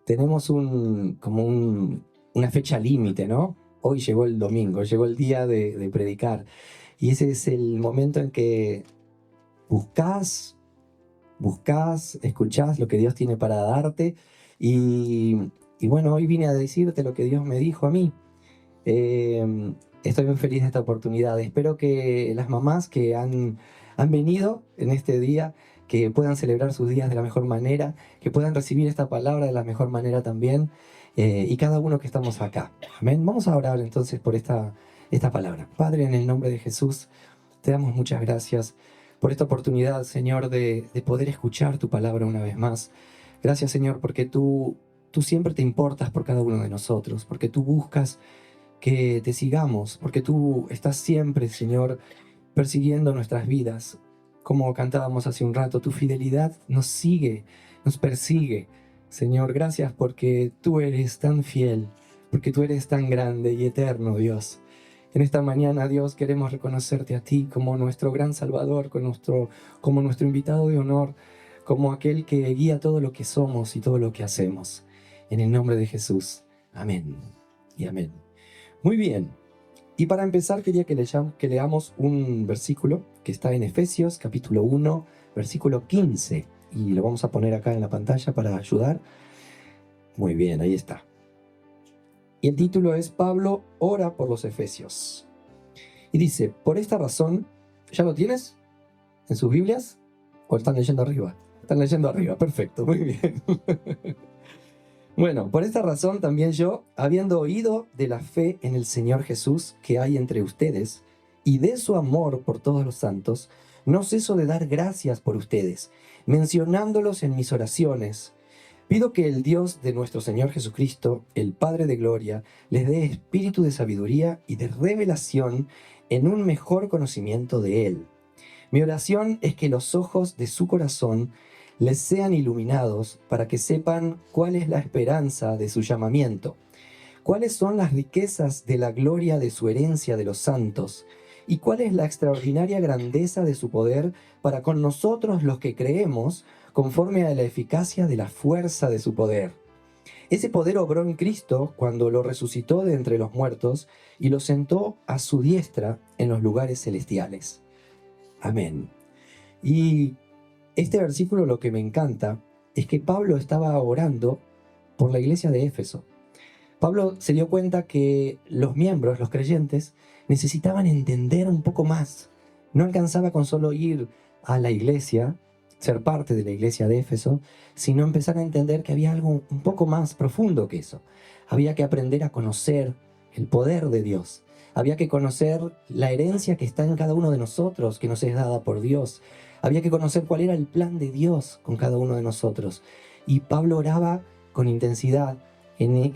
tenemos una fecha límite, ¿no? Hoy llegó el domingo, llegó el día de predicar. Y ese es el momento en que buscás, escuchás lo que Dios tiene para darte. Y bueno, hoy vine a decirte lo que Dios me dijo a mí. Estoy muy feliz de esta oportunidad. Espero que las mamás que han venido en este día, que puedan celebrar sus días de la mejor manera, que puedan recibir esta palabra de la mejor manera también, y cada uno que estamos acá. Amén. Vamos a orar entonces por esta palabra. Padre, en el nombre de Jesús, te damos muchas gracias por esta oportunidad, Señor, de poder escuchar tu palabra una vez más. Gracias, Señor, porque tú siempre te importas por cada uno de nosotros, porque tú buscas que te sigamos, porque tú estás siempre, Señor, persiguiendo nuestras vidas. Como cantábamos hace un rato, tu fidelidad nos sigue, nos persigue. Señor, gracias porque tú eres tan fiel, porque tú eres tan grande y eterno, Dios. En esta mañana, Dios, queremos reconocerte a ti como nuestro gran Salvador, como nuestro invitado de honor, como aquel que guía todo lo que somos y todo lo que hacemos. En el nombre de Jesús. Amén y amén. Muy bien. Y para empezar quería que leamos un versículo que está en Efesios capítulo 1, versículo 15. Y lo vamos a poner acá en la pantalla para ayudar. Muy bien, ahí está. Y el título es Pablo ora por los Efesios. Y dice, por esta razón, ¿ya lo tienes en sus Biblias? ¿O están leyendo arriba? Están leyendo arriba, perfecto, muy bien. Bueno, por esta razón también yo, habiendo oído de la fe en el Señor Jesús que hay entre ustedes, y de su amor por todos los santos, no ceso de dar gracias por ustedes, mencionándolos en mis oraciones. Pido que el Dios de nuestro Señor Jesucristo, el Padre de Gloria, les dé espíritu de sabiduría y de revelación en un mejor conocimiento de Él. Mi oración es que los ojos de su corazón les sean iluminados para que sepan cuál es la esperanza de su llamamiento, cuáles son las riquezas de la gloria de su herencia de los santos, y cuál es la extraordinaria grandeza de su poder para con nosotros los que creemos, conforme a la eficacia de la fuerza de su poder. Ese poder obró en Cristo cuando lo resucitó de entre los muertos y lo sentó a su diestra en los lugares celestiales. Amén. Y este versículo, lo que me encanta es que Pablo estaba orando por la iglesia de Éfeso. Pablo se dio cuenta que los miembros, los creyentes, necesitaban entender un poco más. No alcanzaba con solo ir a la iglesia, ser parte de la iglesia de Éfeso, sino empezar a entender que había algo un poco más profundo que eso. Había que aprender a conocer el poder de Dios. Había que conocer la herencia que está en cada uno de nosotros, que nos es dada por Dios. Había que conocer cuál era el plan de Dios con cada uno de nosotros. Y Pablo oraba con intensidad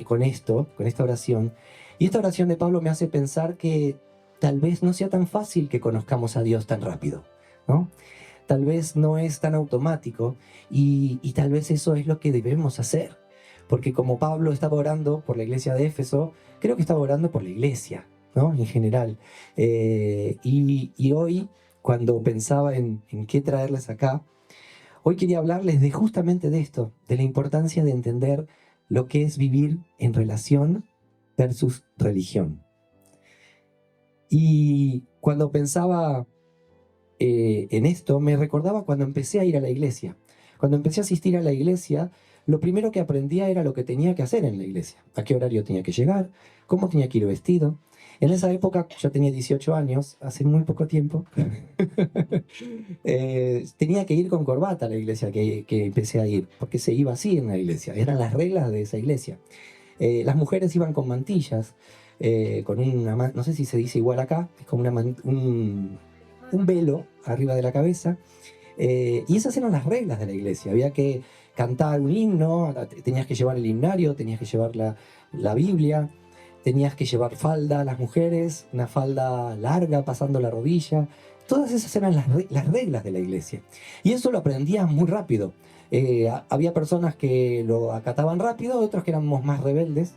con esta oración. Y esta oración de Pablo me hace pensar que tal vez no sea tan fácil que conozcamos a Dios tan rápido, ¿no? Tal vez no es tan automático y tal vez eso es lo que debemos hacer. Porque como Pablo estaba orando por la iglesia de Éfeso, creo que estaba orando por la iglesia, ¿no? En general. Y hoy, cuando pensaba en qué traerles acá, hoy quería hablarles de justamente de esto, de la importancia de entender lo que es vivir en relación versus religión. Y cuando pensaba en esto, me recordaba cuando empecé a ir a la iglesia. Cuando empecé a asistir a la iglesia, lo primero que aprendía era lo que tenía que hacer en la iglesia. A qué horario tenía que llegar, cómo tenía que ir vestido. En esa época, yo tenía 18 años, hace muy poco tiempo, tenía que ir con corbata a la iglesia que empecé a ir, porque se iba así en la iglesia, eran las reglas de esa iglesia. Las mujeres iban con mantillas, con no sé si se dice igual acá, es como un velo arriba de la cabeza, y esas eran las reglas de la iglesia. Había que cantar un himno, tenías que llevar el himnario, tenías que llevar la Biblia, tenías que llevar falda, las mujeres, una falda larga pasando la rodilla. Todas esas eran las reglas de la iglesia. Y eso lo aprendía muy rápido. Había personas que lo acataban rápido, otros que éramos más rebeldes,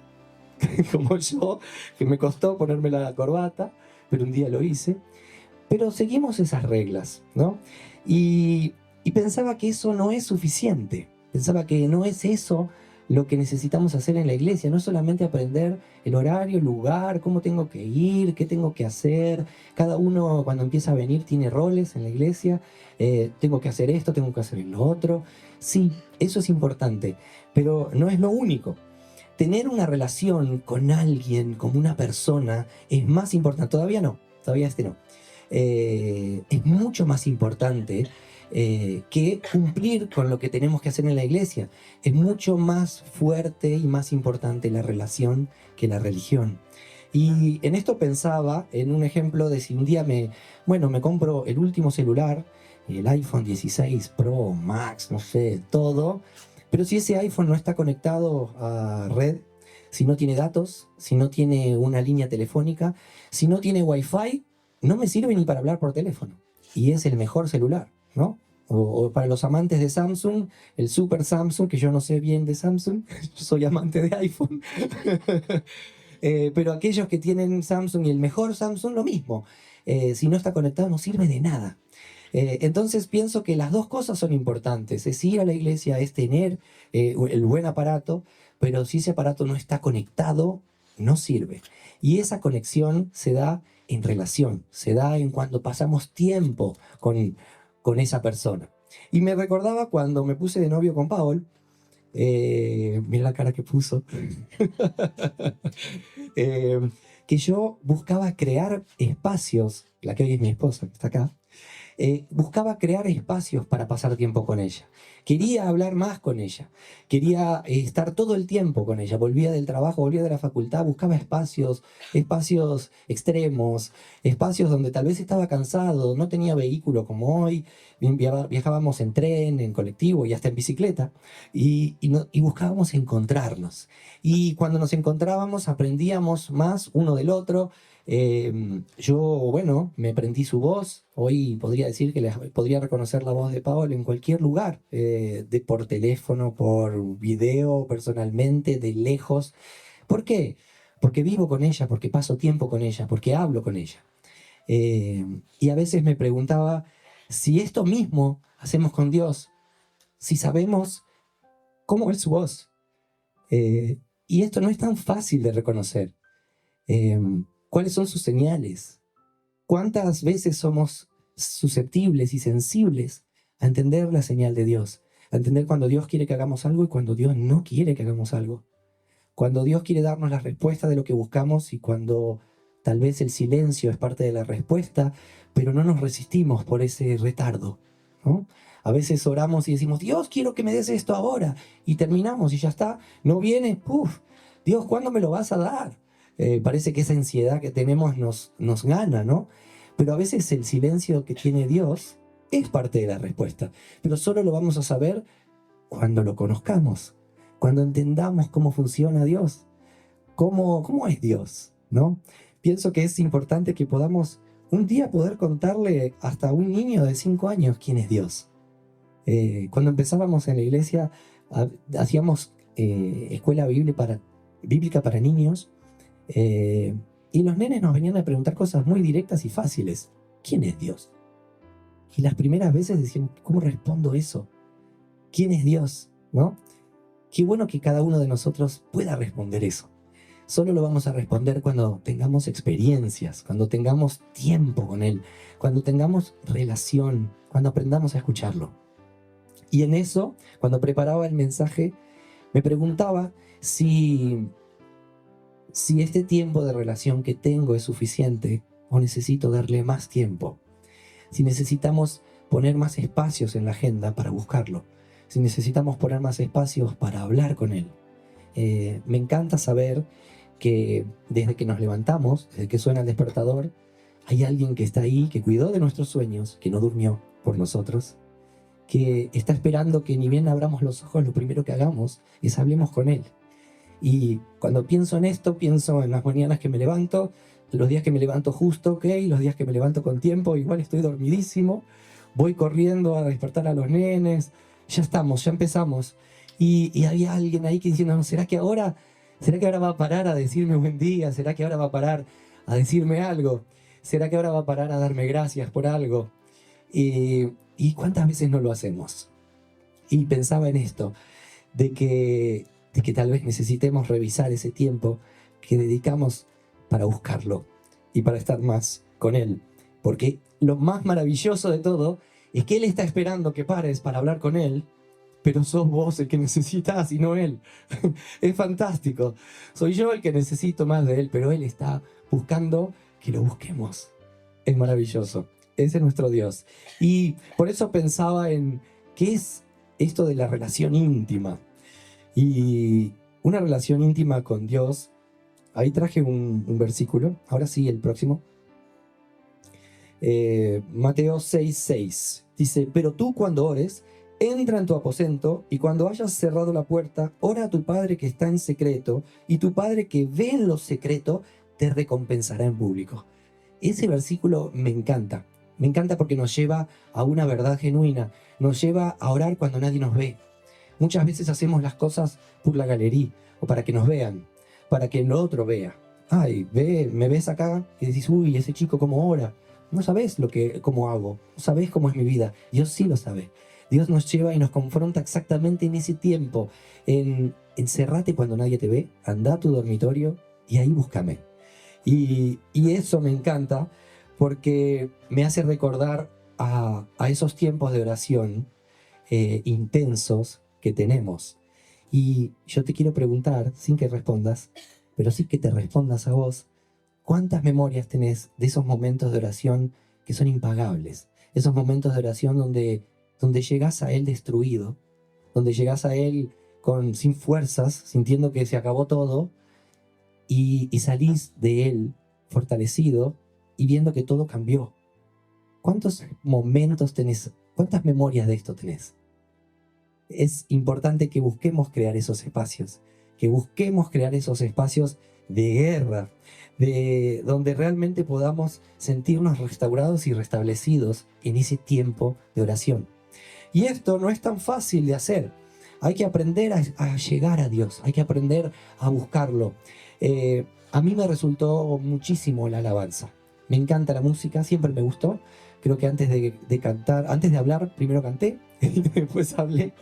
como yo, que me costó ponerme la corbata, pero un día lo hice. Pero seguimos esas reglas, ¿no? Y pensaba que eso no es suficiente. Pensaba que no es eso lo que necesitamos hacer en la iglesia. No solamente aprender el horario, el lugar, cómo tengo que ir, qué tengo que hacer. Cada uno cuando empieza a venir tiene roles en la iglesia. Tengo que hacer esto, tengo que hacer lo otro. Sí, eso es importante, pero no es lo único. Tener una relación con alguien, con una persona, es más importante. Todavía no, todavía no. Es mucho más importante que cumplir con lo que tenemos que hacer en la iglesia. Es mucho más fuerte y más importante la relación que la religión. Y en esto pensaba en un ejemplo de si un día me compro el último celular, el iPhone 16 Pro, Max, no sé, todo, pero si ese iPhone no está conectado a red, si no tiene datos, si no tiene una línea telefónica, si no tiene Wi-Fi, no me sirve ni para hablar por teléfono. Y es el mejor celular, ¿no? O para los amantes de Samsung, el Super Samsung, que yo no sé bien de Samsung, yo soy amante de iPhone. Pero aquellos que tienen Samsung y el mejor Samsung, lo mismo. Si no está conectado no sirve de nada. Entonces pienso que las dos cosas son importantes. Es ir a la iglesia, es tener el buen aparato, pero si ese aparato no está conectado, no sirve. Y esa conexión se da en relación, se da en cuando pasamos tiempo con esa persona. Y me recordaba cuando me puse de novio con Paul, mira la cara que puso, que yo buscaba crear espacios, la que hoy es mi esposa, que está acá, buscaba crear espacios para pasar tiempo con ella. Quería hablar más con ella. Quería estar todo el tiempo con ella. Volvía del trabajo, volvía de la facultad, buscaba espacios extremos, espacios donde tal vez estaba cansado, no tenía vehículo como hoy, viajábamos en tren, en colectivo y hasta en bicicleta, y buscábamos encontrarnos. Y cuando nos encontrábamos aprendíamos más uno del otro. Yo, me aprendí su voz. Hoy podría decir que podría reconocer la voz de Paola en cualquier lugar, por teléfono, por video, personalmente, de lejos. ¿Por qué? Porque vivo con ella, porque paso tiempo con ella, porque hablo con ella. Y a veces me preguntaba si esto mismo hacemos con Dios, si sabemos cómo es su voz. Y esto no es tan fácil de reconocer. ¿Cuáles son sus señales? ¿Cuántas veces somos susceptibles y sensibles a entender la señal de Dios? A entender cuando Dios quiere que hagamos algo y cuando Dios no quiere que hagamos algo. Cuando Dios quiere darnos la respuesta de lo que buscamos y cuando tal vez el silencio es parte de la respuesta, pero no nos resistimos por ese retardo, ¿no? A veces oramos y decimos, Dios, quiero que me des esto ahora. Y terminamos y ya está. No viene, Dios, ¿cuándo me lo vas a dar? Parece que esa ansiedad que tenemos nos gana, ¿no? Pero a veces el silencio que tiene Dios es parte de la respuesta. Pero solo lo vamos a saber cuando lo conozcamos, cuando entendamos cómo funciona Dios, cómo es Dios, ¿no? Pienso que es importante que podamos un día poder contarle hasta a un niño de 5 años quién es Dios. Cuando empezábamos en la iglesia, hacíamos escuela bíblica para niños, y los nenes nos venían a preguntar cosas muy directas y fáciles. ¿Quién es Dios? Y las primeras veces decían, ¿cómo respondo eso? ¿Quién es Dios? ¿No? Qué bueno que cada uno de nosotros pueda responder eso. Solo lo vamos a responder cuando tengamos experiencias, cuando tengamos tiempo con Él, cuando tengamos relación, cuando aprendamos a escucharlo. Y en eso, cuando preparaba el mensaje, me preguntaba si este tiempo de relación que tengo es suficiente o necesito darle más tiempo. Si necesitamos poner más espacios en la agenda para buscarlo. Si necesitamos poner más espacios para hablar con Él. Me encanta saber que desde que nos levantamos, desde que suena el despertador, hay alguien que está ahí, que cuidó de nuestros sueños, que no durmió por nosotros, que está esperando que ni bien abramos los ojos, lo primero que hagamos es hablemos con Él. Y cuando pienso en esto, pienso en las mañanas que me levanto, los días que me levanto justo, ¿ok? Los días que me levanto con tiempo, igual estoy dormidísimo, voy corriendo a despertar a los nenes, ya estamos, ya empezamos. Y había alguien ahí que diciendo, ¿será que ahora va a parar a decirme buen día? ¿Será que ahora va a parar a decirme algo? ¿Será que ahora va a parar a darme gracias por algo? ¿Y cuántas veces no lo hacemos? Y pensaba en esto, de que de que tal vez necesitemos revisar ese tiempo que dedicamos para buscarlo y para estar más con Él. Porque lo más maravilloso de todo es que Él está esperando que pares para hablar con Él, pero sos vos el que necesitas y no Él. Es fantástico. Soy yo el que necesito más de Él, pero Él está buscando que lo busquemos. Es maravilloso. Ese es nuestro Dios. Y por eso pensaba en qué es esto de la relación íntima. Y una relación íntima con Dios. Ahí traje un versículo. Ahora sí, el próximo. Mateo 6:6. Dice, pero tú cuando ores, entra en tu aposento y cuando hayas cerrado la puerta, ora a tu Padre que está en secreto, y tu Padre que ve en lo secreto te recompensará en público. Ese versículo me encanta. Me encanta porque nos lleva a una verdad genuina. Nos lleva a orar cuando nadie nos ve. Muchas veces hacemos las cosas por la galería o para que nos vean, para que el otro vea. Ay, me ves acá y decís, uy, ese chico cómo ora. No sabés cómo hago, no sabés cómo es mi vida. Dios sí lo sabe. Dios nos lleva y nos confronta exactamente en ese tiempo. Encerrate cuando nadie te ve, anda a tu dormitorio y ahí búscame. Y eso me encanta porque me hace recordar a esos tiempos de oración intensos que tenemos. Y yo te quiero preguntar, sin que respondas, pero sí que te respondas a vos, ¿cuántas memorias tenés de esos momentos de oración que son impagables? Esos momentos de oración donde llegás a Él destruido, donde llegás a Él sin fuerzas, sintiendo que se acabó todo, y salís de Él fortalecido y viendo que todo cambió. ¿Cuántos momentos tenés? ¿Cuántas memorias de esto tenés? Es importante que busquemos crear esos espacios, que busquemos crear esos espacios de guerra, donde realmente podamos sentirnos restaurados y restablecidos en ese tiempo de oración. Y esto no es tan fácil de hacer. Hay que aprender a llegar a Dios, hay que aprender a buscarlo. A mí me resultó muchísimo la alabanza. Me encanta la música, siempre me gustó. Creo que antes de cantar, antes de hablar, primero canté y después hablé.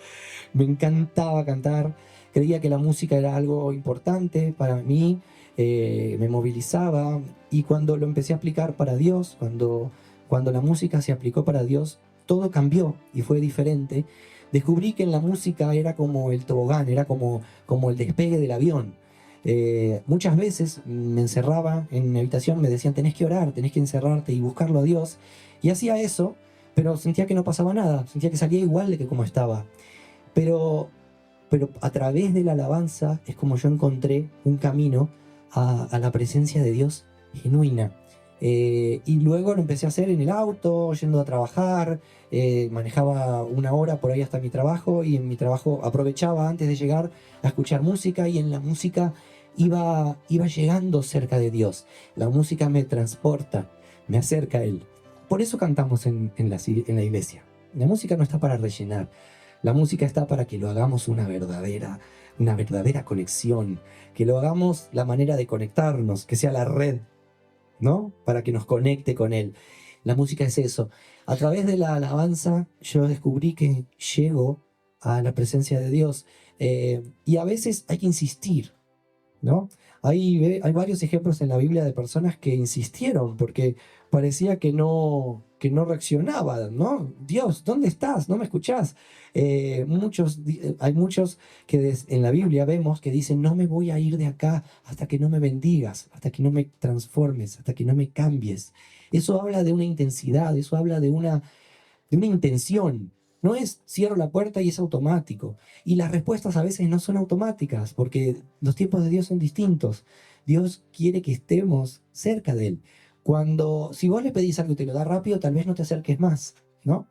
Me encantaba cantar. Creía que la música era algo importante para mí, me movilizaba. Y cuando lo empecé a aplicar para Dios, cuando la música se aplicó para Dios, todo cambió y fue diferente. Descubrí que en la música era como el tobogán, era como el despegue del avión. Muchas veces me encerraba en mi habitación, me decían, tenés que orar, tenés que encerrarte y buscarlo a Dios. Y hacía eso, pero sentía que no pasaba nada, sentía que salía igual de que como estaba. Pero a través de la alabanza es como yo encontré un camino a la presencia de Dios genuina. Y luego lo empecé a hacer en el auto, yendo a trabajar, manejaba 1 hora por ahí hasta mi trabajo, y en mi trabajo aprovechaba antes de llegar a escuchar música, y en la música iba llegando cerca de Dios. La música me transporta, me acerca a Él. Por eso cantamos en la iglesia. La música no está para rellenar. La música está para que lo hagamos una verdadera conexión, que lo hagamos la manera de conectarnos, que sea la red, ¿no? Para que nos conecte con Él. La música es eso. A través de la alabanza yo descubrí que llego a la presencia de Dios, y a veces hay que insistir, ¿no? Hay varios ejemplos en la Biblia de personas que insistieron porque parecía que no reaccionaban, ¿no? Dios, ¿dónde estás? ¿No me escuchás? Hay muchos que en la Biblia vemos que dicen, no me voy a ir de acá hasta que no me bendigas, hasta que no me transformes, hasta que no me cambies. Eso habla de una intensidad, eso habla de una intención. No es cierro la puerta y es automático. Y las respuestas a veces no son automáticas, porque los tiempos de Dios son distintos. Dios quiere que estemos cerca de Él. Si vos le pedís algo y te lo da rápido, tal vez no te acerques más, ¿no?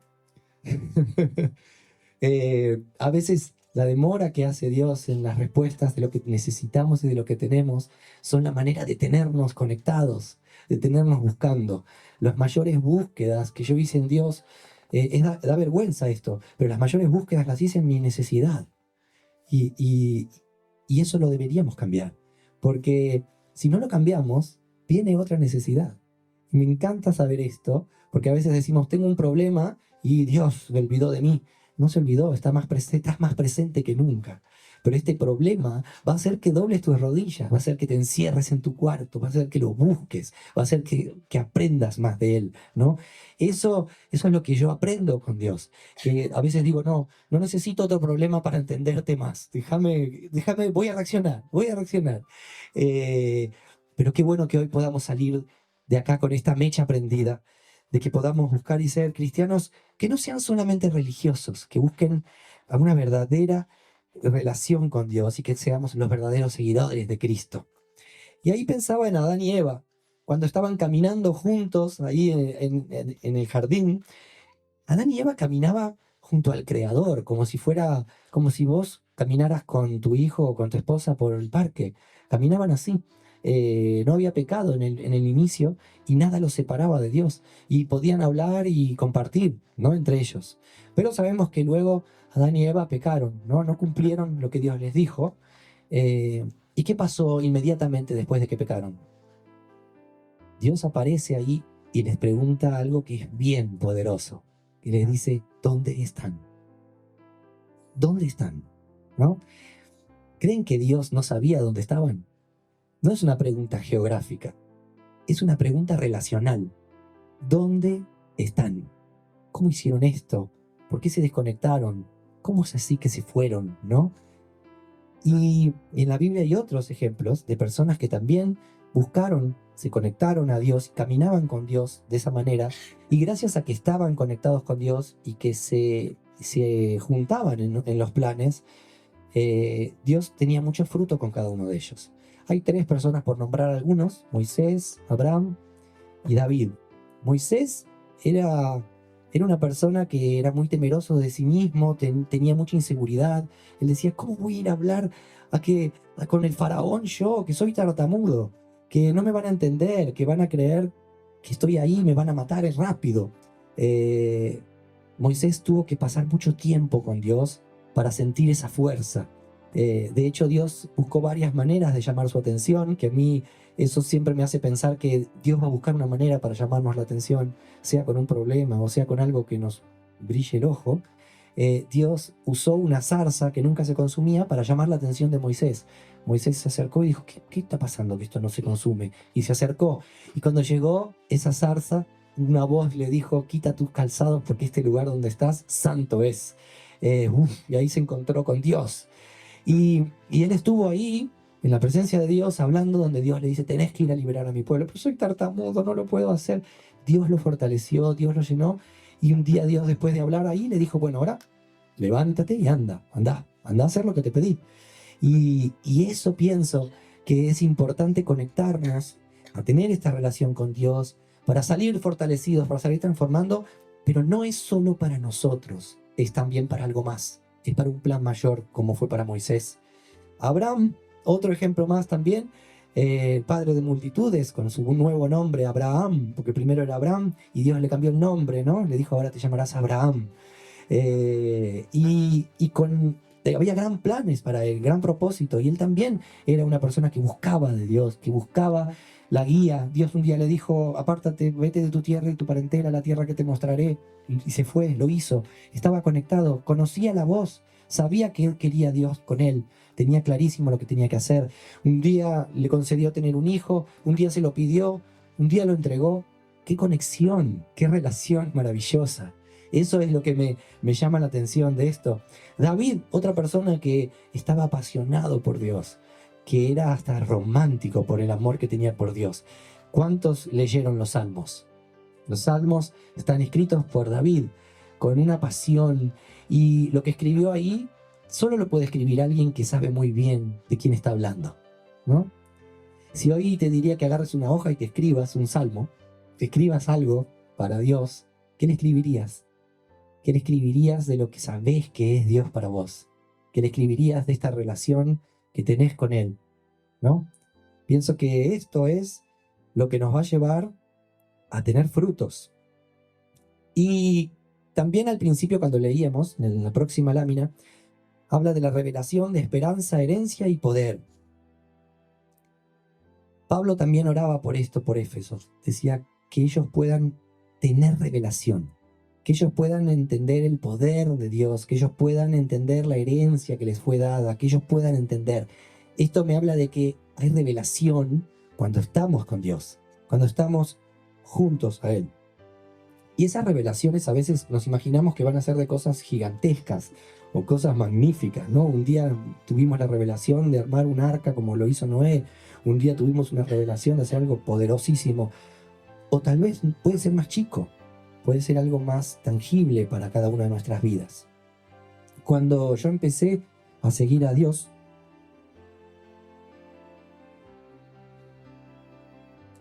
A veces la demora que hace Dios en las respuestas de lo que necesitamos y de lo que tenemos son la manera de tenernos conectados, de tenernos buscando. Las mayores búsquedas que yo hice en Dios, da vergüenza esto, pero las mayores búsquedas las hice en mi necesidad. Y eso lo deberíamos cambiar, porque si no lo cambiamos, viene otra necesidad. Me encanta saber esto, porque a veces decimos, tengo un problema y Dios me olvidó de mí. No se olvidó, estás más presente que nunca. pero este problema va a hacer que dobles tus rodillas, va a hacer que te encierres en tu cuarto, va a hacer que lo busques, va a hacer que aprendas más de Él, ¿no? Eso es lo que yo aprendo con Dios, que a veces digo, no necesito otro problema para entenderte más, déjame, voy a reaccionar, voy a reaccionar. Eh, pero qué bueno que hoy podamos salir de acá con esta mecha prendida, de que podamos buscar y ser cristianos que no sean solamente religiosos, que busquen una verdadera relación con Dios y que seamos los verdaderos seguidores de Cristo. Y ahí pensaba en Adán y Eva, cuando estaban caminando juntos ahí en el jardín. Adán y Eva caminaba junto al Creador, como si vos caminaras con tu hijo o con tu esposa por el parque. Caminaban así. No había pecado en el inicio y nada los separaba de Dios. Y podían hablar y compartir, ¿no? Entre ellos. Pero sabemos que luego Adán y Eva pecaron, ¿no? No cumplieron lo que Dios les dijo. ¿Y qué pasó inmediatamente después de que pecaron? Dios aparece ahí y les pregunta algo que es bien poderoso. Y les dice, ¿dónde están? ¿Dónde están? ¿No? ¿Creen que Dios no sabía dónde estaban? No es una pregunta geográfica, es una pregunta relacional. ¿Dónde están? ¿Cómo hicieron esto? ¿Por qué se desconectaron? ¿Cómo es así que se fueron? ¿No? Y en la Biblia hay otros ejemplos de personas que también buscaron, se conectaron a Dios, caminaban con Dios de esa manera, y gracias a que estaban conectados con Dios y que se juntaban en los planes, Dios tenía mucho fruto con cada uno de ellos. Hay tres personas por nombrar algunos: Moisés, Abraham y David. Moisés era una persona que era muy temeroso de sí mismo, tenía mucha inseguridad. Él decía, ¿cómo voy a ir a hablar con el faraón yo, que soy tartamudo? Que no me van a entender, que van a creer que estoy ahí y me van a matar rápido. Eh, Moisés tuvo que pasar mucho tiempo con Dios para sentir esa fuerza. De hecho, Dios buscó varias maneras de llamar su atención, que a mí eso siempre me hace pensar que Dios va a buscar una manera para llamarnos la atención, sea con un problema o sea con algo que nos brille el ojo. Dios usó una zarza que nunca se consumía para llamar la atención de Moisés. Moisés se acercó y dijo, ¿qué está pasando que esto no se consume? Y se acercó. Y cuando llegó esa zarza, una voz le dijo, quita tus calzados porque este lugar donde estás, santo es. Y ahí se encontró con Dios. Y él estuvo ahí, en la presencia de Dios, hablando, donde Dios le dice, tenés que ir a liberar a mi pueblo, pero soy tartamudo, no lo puedo hacer. Dios lo fortaleció, Dios lo llenó, y un día Dios, después de hablar ahí, le dijo, bueno, ahora levántate y anda a hacer lo que te pedí. Y eso pienso que es importante conectarnos, a tener esta relación con Dios, para salir fortalecidos, para salir transformando, pero no es solo para nosotros, es también para algo más, es para un plan mayor, como fue para Moisés. Abraham, otro ejemplo más también, padre de multitudes, con su nuevo nombre, Abraham, porque primero era Abraham y Dios le cambió el nombre, ¿no? Le dijo, ahora te llamarás Abraham. Había gran planes para él, gran propósito, y él también era una persona que buscaba de Dios, que buscaba la guía. Dios un día le dijo, apártate, vete de tu tierra y tu parentela a la tierra que te mostraré, y se fue, lo hizo, estaba conectado, conocía la voz, sabía que él quería a Dios con él, tenía clarísimo lo que tenía que hacer. Un día le concedió tener un hijo, un día se lo pidió, un día lo entregó. Qué conexión, qué relación maravillosa. Eso es lo que me llama la atención de esto. David, otra persona que estaba apasionado por Dios, que era hasta romántico por el amor que tenía por Dios. ¿Cuántos leyeron los Salmos? Los Salmos están escritos por David con una pasión, y lo que escribió ahí solo lo puede escribir alguien que sabe muy bien de quién está hablando, ¿no? Si hoy te diría que agarres una hoja y que escribas un salmo, que escribas algo para Dios, ¿qué le escribirías? ¿Qué le escribirías de lo que sabés que es Dios para vos? ¿Qué le escribirías de esta relación que tenés con Él? ¿No? Pienso que esto es lo que nos va a llevar a tener frutos. Y también al principio, cuando leíamos, en la próxima lámina, habla de la revelación de esperanza, herencia y poder. Pablo también oraba por esto, por Éfeso. Decía que ellos puedan tener revelación. que ellos puedan entender el poder de Dios, que ellos puedan entender la herencia que les fue dada, que ellos puedan entender. Esto me habla de que hay revelación cuando estamos con Dios, cuando estamos juntos a Él. Y esas revelaciones a veces nos imaginamos que van a ser de cosas gigantescas o cosas magníficas, ¿no? Un día tuvimos la revelación de armar un arca como lo hizo Noé, un día tuvimos una revelación de hacer algo poderosísimo, o tal vez puede ser más chico, puede ser algo más tangible para cada una de nuestras vidas. Cuando yo empecé a seguir a Dios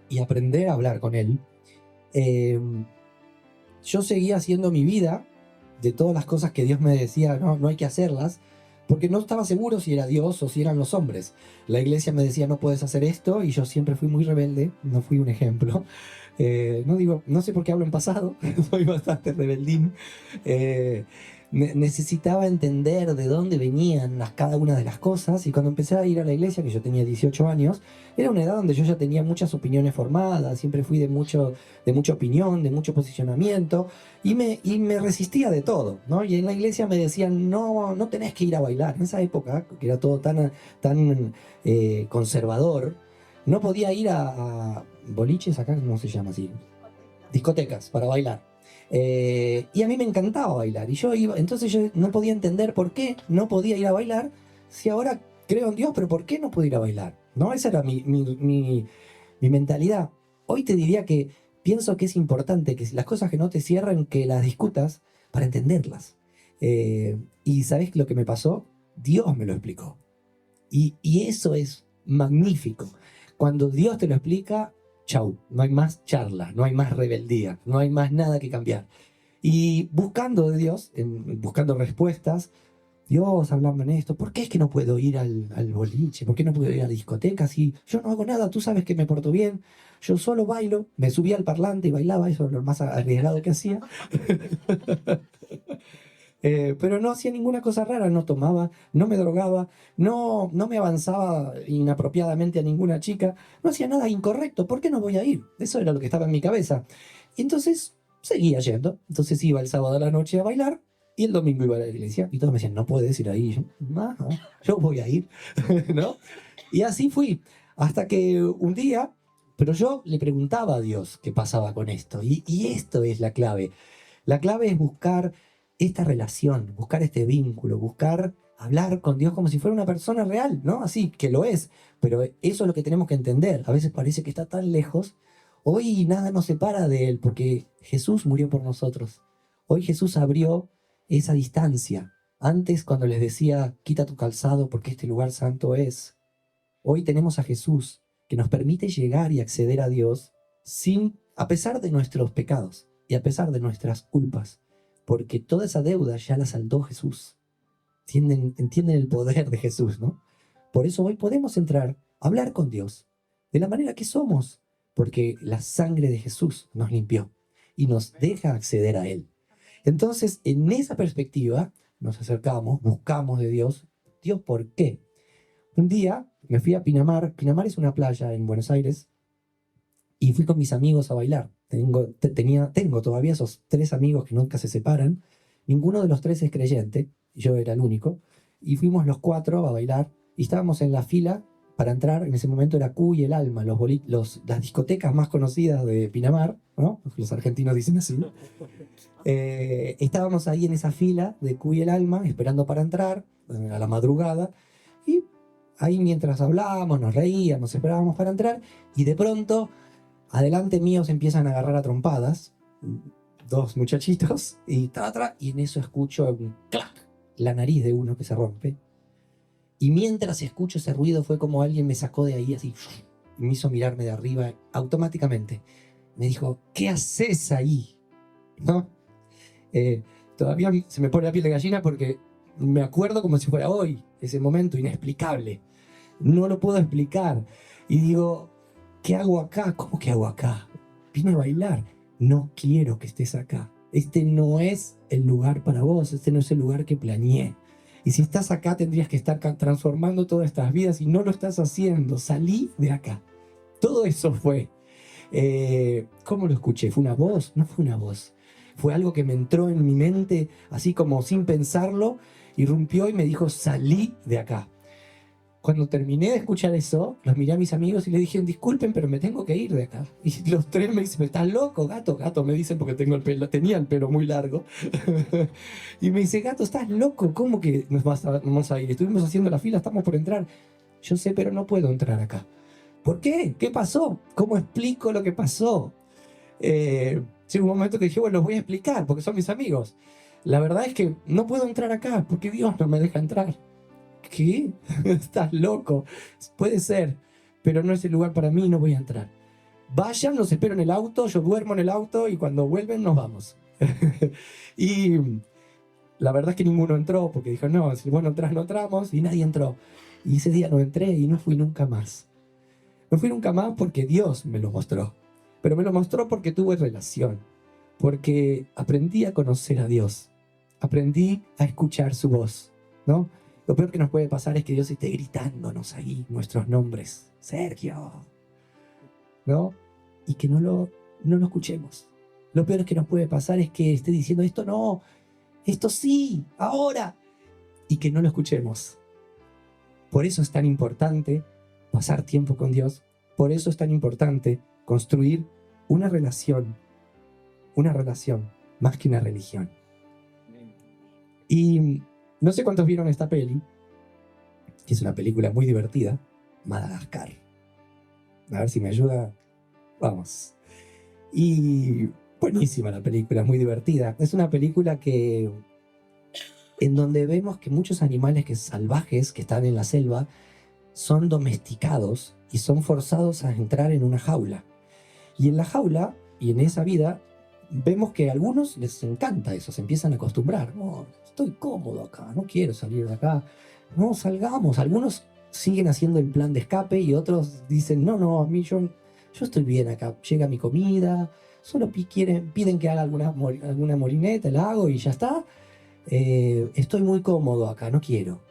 y aprender a hablar con Él, yo seguía haciendo mi vida de todas las cosas que Dios me decía, no, no hay que hacerlas, porque no estaba seguro si era Dios o si eran los hombres. La iglesia me decía, no puedes hacer esto, y yo siempre fui muy rebelde, no fui un ejemplo. No sé por qué hablo en pasado, soy bastante rebeldín. Necesitaba entender de dónde venían cada una de las cosas, y cuando empecé a ir a la iglesia, que yo tenía 18 años, era una edad donde yo ya tenía muchas opiniones formadas, siempre fui de mucha opinión, de mucho posicionamiento, y me resistía de todo, ¿no? Y en la iglesia me decían, no, no tenés que ir a bailar. En esa época, que era todo tan conservador, no podía ir a boliches, acá no se llama así, discotecas para bailar. Y a mí me encantaba bailar, y yo iba, entonces yo no podía entender por qué no podía ir a bailar, si ahora creo en Dios, pero ¿por qué no puedo ir a bailar? ¿No? Esa era mi mentalidad. Hoy te diría que pienso que es importante que las cosas que no te cierran, que las discutas para entenderlas. Y ¿sabes lo que me pasó? Dios me lo explicó. Y eso es magnífico. Cuando Dios te lo explica, chau, no hay más charla, no hay más rebeldía, no hay más nada que cambiar. Y buscando de Dios, buscando respuestas, Dios, hablando en esto, ¿por qué es que no puedo ir al boliche? ¿Por qué no puedo ir a la discoteca? Si yo no hago nada, tú sabes que me porto bien, yo solo bailo, me subía al parlante y bailaba, eso es lo más arriesgado que hacía. Pero no hacía ninguna cosa rara, no tomaba, no me drogaba, no me avanzaba inapropiadamente a ninguna chica, no hacía nada incorrecto. ¿Por qué no voy a ir? Eso era lo que estaba en mi cabeza. Y entonces seguía yendo. Entonces iba el sábado a la noche a bailar y el domingo iba a la iglesia. Y todos me decían, no puedes ir ahí. Y yo, no, no, yo voy a ir, ¿no? Y así fui, hasta que un día, pero yo le preguntaba a Dios qué pasaba con esto. Y esto es la clave. La clave es buscar esta relación, buscar este vínculo, buscar hablar con Dios como si fuera una persona real, ¿no? Así que lo es, pero eso es lo que tenemos que entender. A veces parece que está tan lejos. Hoy nada nos separa de Él porque Jesús murió por nosotros. Hoy Jesús abrió esa distancia. Antes, cuando les decía, quita tu calzado porque este lugar santo es. Hoy tenemos a Jesús que nos permite llegar y acceder a Dios a pesar de nuestros pecados y a pesar de nuestras culpas, porque toda esa deuda ya la saldó Jesús. Entienden el poder de Jesús, ¿no? Por eso hoy podemos entrar a hablar con Dios de la manera que somos, porque la sangre de Jesús nos limpió y nos deja acceder a Él. Entonces, en esa perspectiva, nos acercamos, buscamos de Dios. Dios, ¿por qué? Un día me fui a Pinamar. Pinamar es una playa en Buenos Aires y fui con mis amigos a bailar. Tengo todavía esos 3 amigos que nunca se separan. Ninguno de los 3 es creyente, yo era el único. Y fuimos los 4 a bailar y estábamos en la fila para entrar. En ese momento era Q y el Alma, las discotecas más conocidas de Pinamar, ¿no? Los argentinos dicen así. Estábamos ahí en esa fila de Q y el Alma, esperando para entrar a la madrugada. Y ahí mientras hablábamos, nos reíamos, esperábamos para entrar. Y de pronto, adelante mío se empiezan a agarrar a trompadas 2 muchachitos y y en eso escucho un clac, la nariz de uno que se rompe. Y mientras escucho ese ruido fue como alguien me sacó de ahí así y me hizo mirarme de arriba automáticamente. Me dijo, ¿qué haces ahí? ¿No? Todavía se me pone la piel de gallina porque me acuerdo como si fuera hoy, ese momento inexplicable. No lo puedo explicar. Y digo, ¿qué hago acá? ¿Cómo que hago acá? Vine a bailar. No quiero que estés acá. Este no es el lugar para vos. Este no es el lugar que planeé. Y si estás acá tendrías que estar transformando todas estas vidas y no lo estás haciendo. Salí de acá. Todo eso fue. ¿Cómo lo escuché? ¿Fue una voz? No fue una voz. Fue algo que me entró en mi mente, así como sin pensarlo, irrumpió y me dijo, salí de acá. Cuando terminé de escuchar eso, los miré a mis amigos y les dije, disculpen, pero me tengo que ir de acá. Y los tres me dicen, ¿estás loco, gato? Gato, me dicen porque tenía el pelo muy largo. Y me dice, gato, ¿estás loco? ¿Cómo que vamos a ir? Estuvimos haciendo la fila, estamos por entrar. Yo sé, pero no puedo entrar acá. ¿Por qué? ¿Qué pasó? ¿Cómo explico lo que pasó? Llegó un momento que dije, bueno, los voy a explicar porque son mis amigos. La verdad es que no puedo entrar acá porque Dios no me deja entrar. ¿Qué? Estás loco. Puede ser, pero no es el lugar para mí, no voy a entrar. Vayan, los espero en el auto, yo duermo en el auto y cuando vuelven nos vamos. Y la verdad es que ninguno entró porque dijo, no, si vos no entras, no entramos, y nadie entró. Y ese día no entré y no fui nunca más. No fui nunca más porque Dios me lo mostró. Pero me lo mostró porque tuve relación. Porque aprendí a conocer a Dios. Aprendí a escuchar su voz, ¿no? Lo peor que nos puede pasar es que Dios esté gritándonos ahí nuestros nombres. Sergio, ¿no? Y que no lo escuchemos. Lo peor que nos puede pasar es que esté diciendo esto no, esto sí, ahora. Y que no lo escuchemos. Por eso es tan importante pasar tiempo con Dios. Por eso es tan importante construir una relación más que una religión. Y no sé cuántos vieron esta peli, que es una película muy divertida, Madagascar. A ver si me ayuda. Vamos. Y buenísima la película, muy divertida. Es una película en donde vemos que muchos animales salvajes que están en la selva son domesticados y son forzados a entrar en una jaula. Y en la jaula, y en esa vida, vemos que a algunos les encanta eso, se empiezan a acostumbrar. No, estoy cómodo acá, no quiero salir de acá. No, salgamos. Algunos siguen haciendo el plan de escape y otros dicen, no, a mí yo estoy bien acá. Llega mi comida, solo piden que haga alguna molineta, la hago y ya está. Estoy muy cómodo acá, no quiero.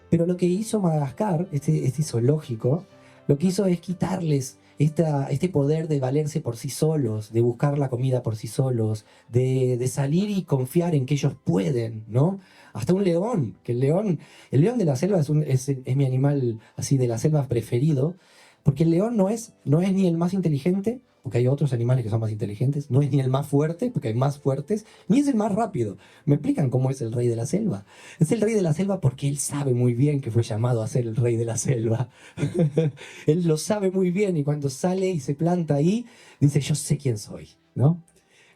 Pero lo que hizo Madagascar, este zoológico, lo que hizo es quitarles este poder de valerse por sí solos, de buscar la comida por sí solos, de salir y confiar en que ellos pueden, ¿no? Hasta un león, que el león de la selva es mi animal así de la selva preferido, porque el león no es ni el más inteligente, porque hay otros animales que son más inteligentes, no es ni el más fuerte, porque hay más fuertes, ni es el más rápido. ¿Me explican cómo es el rey de la selva? Es el rey de la selva porque él sabe muy bien que fue llamado a ser el rey de la selva. Él lo sabe muy bien y cuando sale y se planta ahí, dice, yo sé quién soy, ¿no?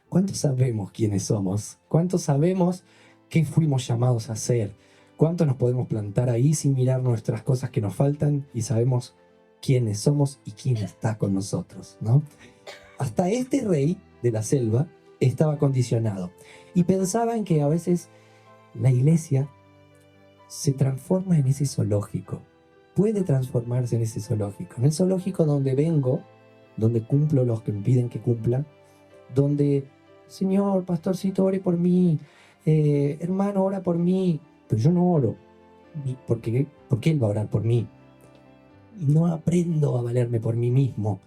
¿Cuántos sabemos quiénes somos? ¿Cuántos sabemos qué fuimos llamados a hacer? ¿Cuántos nos podemos plantar ahí sin mirar nuestras cosas que nos faltan y sabemos quiénes somos y quién está con nosotros, ¿no? Hasta este rey de la selva estaba condicionado y pensaban que a veces la iglesia se transforma en ese zoológico, puede transformarse en ese zoológico, en el zoológico donde vengo, donde cumplo los que me piden que cumpla, donde, Señor, pastorcito, ore por mí, hermano, ora por mí, pero yo no oro, porque Él va a orar por mí. No aprendo a valerme por mí mismo.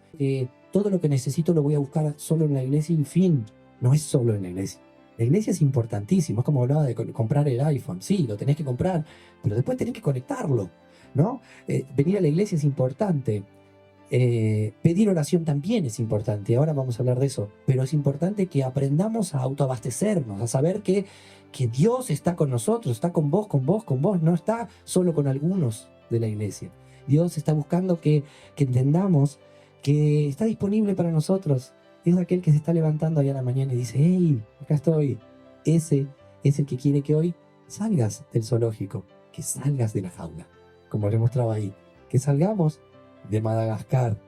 Todo lo que necesito lo voy a buscar solo en la iglesia y fin. No es solo en la iglesia. La iglesia es importantísimo. Es como hablaba de comprar el iPhone. Sí, lo tenés que comprar, pero después tenés que conectarlo, ¿no? Venir a la iglesia es importante. Pedir oración también es importante. Ahora vamos a hablar de eso. Pero es importante que aprendamos a autoabastecernos, a saber que Dios está con nosotros, está con vos. No está solo con algunos de la iglesia. Dios está buscando que entendamos que está disponible para nosotros. Es aquel que se está levantando allá a la mañana y dice, hey, acá estoy. Ese es el que quiere que hoy salgas del zoológico, que salgas de la jaula, como le mostraba ahí, que salgamos de Madagascar.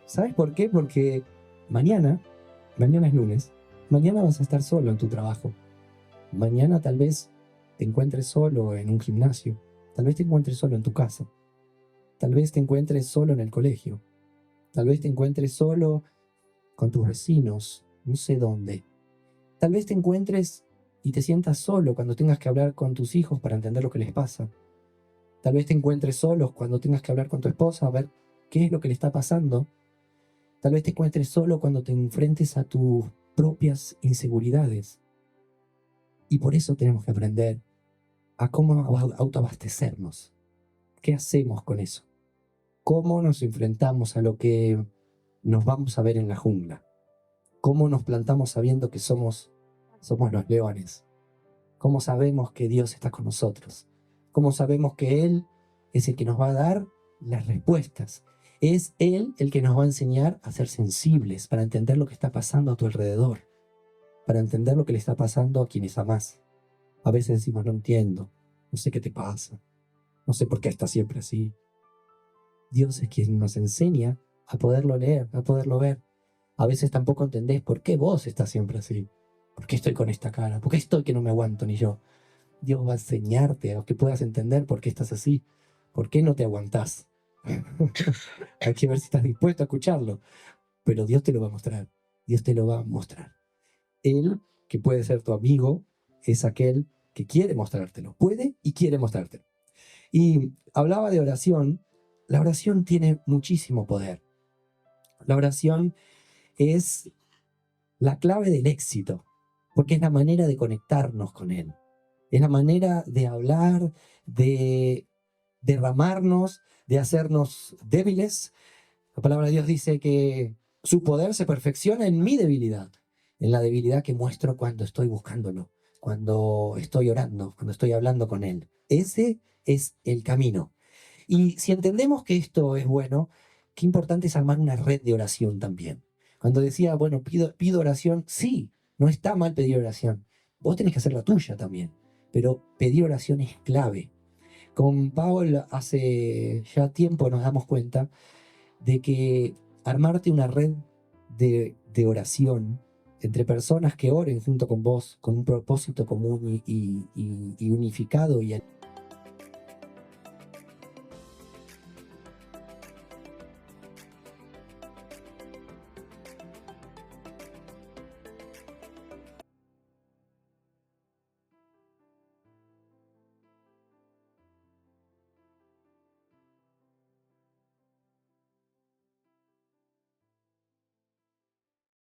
¿Sabes por qué? Porque mañana es lunes, mañana vas a estar solo en tu trabajo. Mañana tal vez te encuentres solo en un gimnasio. Tal vez te encuentres solo en tu casa. Tal vez te encuentres solo en el colegio. Tal vez te encuentres solo con tus vecinos, no sé dónde. Tal vez te encuentres y te sientas solo cuando tengas que hablar con tus hijos para entender lo que les pasa. Tal vez te encuentres solo cuando tengas que hablar con tu esposa a ver qué es lo que le está pasando. Tal vez te encuentres solo cuando te enfrentes a tus propias inseguridades. Y por eso tenemos que aprender a cómo autoabastecernos. ¿Qué hacemos con eso? ¿Cómo nos enfrentamos a lo que nos vamos a ver en la jungla? ¿Cómo nos plantamos sabiendo que somos los leones? ¿Cómo sabemos que Dios está con nosotros? ¿Cómo sabemos que Él es el que nos va a dar las respuestas? Es Él el que nos va a enseñar a ser sensibles para entender lo que está pasando a tu alrededor, para entender lo que le está pasando a quienes amás. A veces decimos, no entiendo, no sé qué te pasa, no sé por qué estás siempre así. Dios es quien nos enseña a poderlo leer, a poderlo ver. A veces tampoco entendés por qué vos estás siempre así. ¿Por qué estoy con esta cara? ¿Por qué estoy que no me aguanto ni yo? Dios va a enseñarte a que puedas entender por qué estás así. ¿Por qué no te aguantás? Hay que ver si estás dispuesto a escucharlo. Pero Dios te lo va a mostrar. Dios te lo va a mostrar. Él, que puede ser tu amigo, es aquel que quiere mostrártelo. Puede y quiere mostrártelo. Y hablaba de oración. La oración tiene muchísimo poder. La oración es la clave del éxito, porque es la manera de conectarnos con Él. Es la manera de hablar, de derramarnos, de hacernos débiles. La palabra de Dios dice que su poder se perfecciona en mi debilidad, en la debilidad que muestro cuando estoy buscándolo, cuando estoy orando, cuando estoy hablando con Él. Ese es el camino. Y si entendemos que esto es bueno, qué importante es armar una red de oración también. Cuando decía, bueno, pido oración, sí, no está mal pedir oración. Vos tenés que hacer la tuya también. Pero pedir oración es clave. Con Paul hace ya tiempo nos damos cuenta de que armarte una red de oración entre personas que oren junto con vos, con un propósito común y unificado y